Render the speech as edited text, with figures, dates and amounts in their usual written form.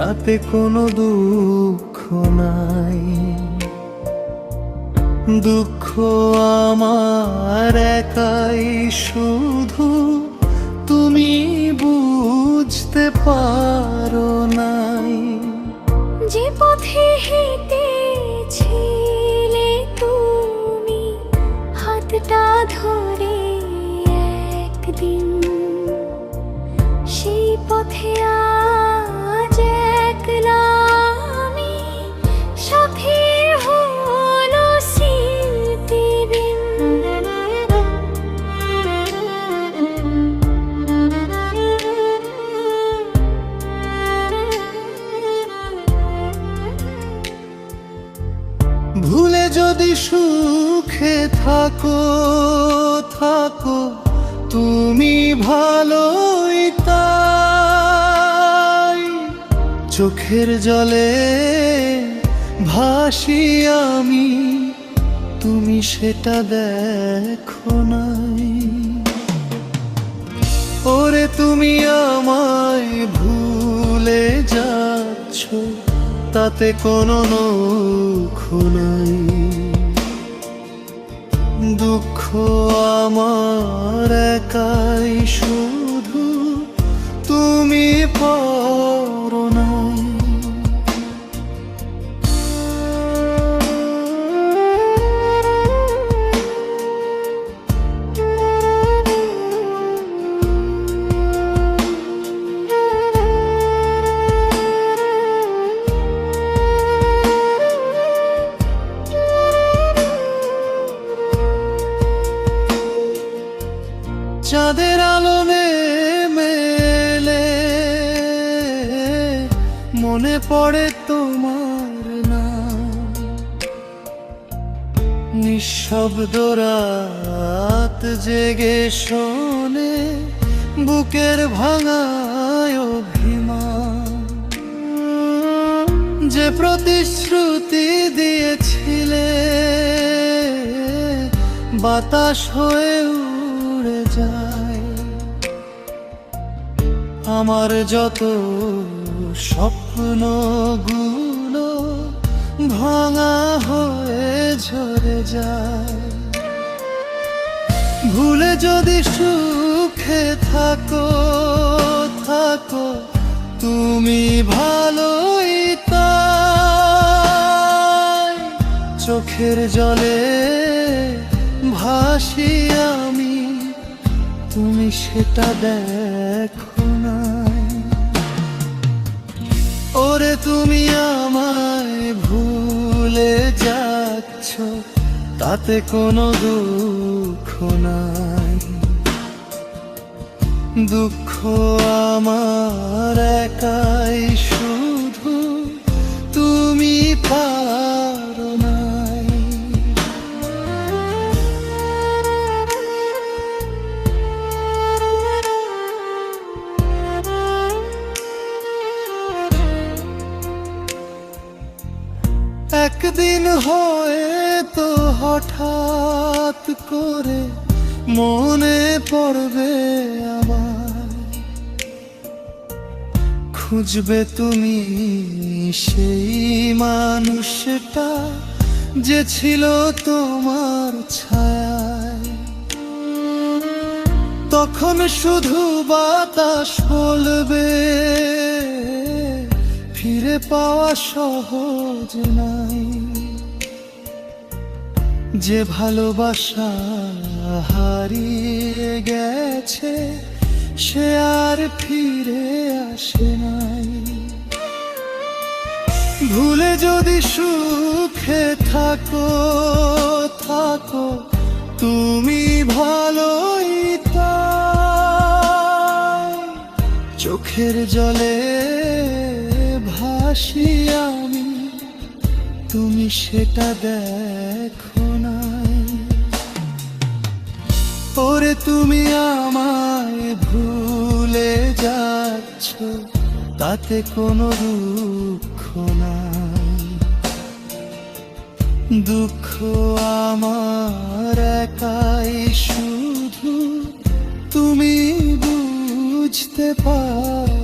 তাতে কোনো দুঃখ নাই। দুঃখ আমার একাই, শুধু তুমি বুঝতে পারো নাই। যে পথে হেঁটেছিলে তুমি হাতটা ধরে একদিন, সেই পথে আজ একলা আমি, সাথে হলো স্মৃতিবিন। ভুলে যদি সুখে থাকো থাকো তুমি ভালোই তাই। চোখের জলে ভাসি আমি, তুমি সেটা দেখো নাই। ওরে তুমি আমায় ভুলে যাচ্ছ, তাতে কোনো দুঃখ নাই। দুঃখ আমার একাই, শুধু তুমি পারো নাই। চাঁদের আলো মেলে মনে পড়ে তোমার নাম। নিঃশব্দ রাত জেগে শোনে বুকের ভাঙায় অভিমান। যে প্রতিশ্রুতি দিয়েছিলে বাতাস হয়ে উড়ে যায়। আমার যত স্বপ্নগুলো ভাঙা হয়ে ঝরে যায়। ভুলে যদি সুখে থাকো থাকো তুমি ভালোই তাই। চোখের জলে ভাসি আমি, তুমি সেটা দেখো নাই। ওরে তুমি আমায় ভুলে যাচ্ছ, তাতে কোনো দুঃখ নাই। দুঃখ আমার একাই, শুধু তুমি পারো নাই। একদিন হয়তো হঠাৎ করে মনে পড়বে আবার, খুঁজবে তুমি সেই মানুষটা যে ছিল তোমার ছায়ায়। তখন শুধু বাতাস বলবে ফিরে পাওয়া সহজ নাই। যে ভালোবাসা হারিয়ে গেছে সে আর ফিরে আসে নাই। ভুলে যদি সুখে থাকো থাকো তুমি ভালোই তাই। চোখের জলে ভাসি আমি, তুমি সেটা দেখো নাই। ওরে তুমি আমায় ভুলে যাচ্ছ, তাতে কোনো দুঃখ নাই। দুঃখ আমার একাই, শুধু তুমি বুঝতে পারো।